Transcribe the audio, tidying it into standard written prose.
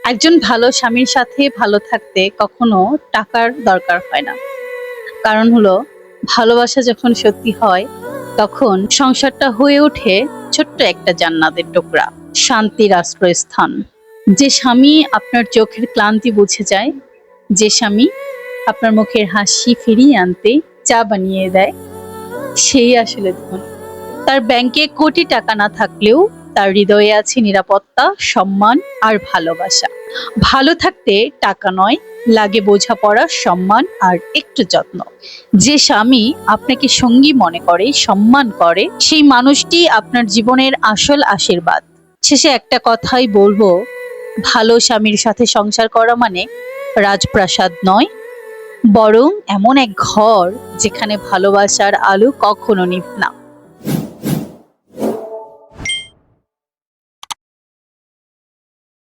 একজন ভালো স্বামীর সাথে ভালো থাকতে কখনো টাকার দরকার হয় না। কারণ হলো ভালোবাসা যখন সত্যি হয় তখন সংসারটা হয়ে ওঠে ছোট্ট একটা জান্নাতের টুকরা, শান্তির আশ্রয়স্থান। যে স্বামী আপনার চোখের ক্লান্তি বুঝে যায়, যে স্বামী আপনার মুখের হাসি ফিরিয়ে আনতে চা বানিয়ে দেয়, সেই আসলে ধনী। তার ব্যাংকে কোটি টাকা না থাকলেও তার হৃদয়ে আছে নিরাপত্তা, সম্মান আর ভালোবাসা। ভালো থাকতে টাকা নয়, লাগে বোঝাপড়া, সম্মান আর একটু যত্ন। যে স্বামী আপনাকে সঙ্গী মনে করে, সম্মান করে, সেই মানুষটি আপনার জীবনের আসল আশীর্বাদ। শেষে একটা কথাই বলবো, ভালো স্বামীর সাথে সংসার করা মানে রাজপ্রাসাদ নয়, বরং এমন এক ঘর যেখানে ভালোবাসার আলো কখনো নিভ না।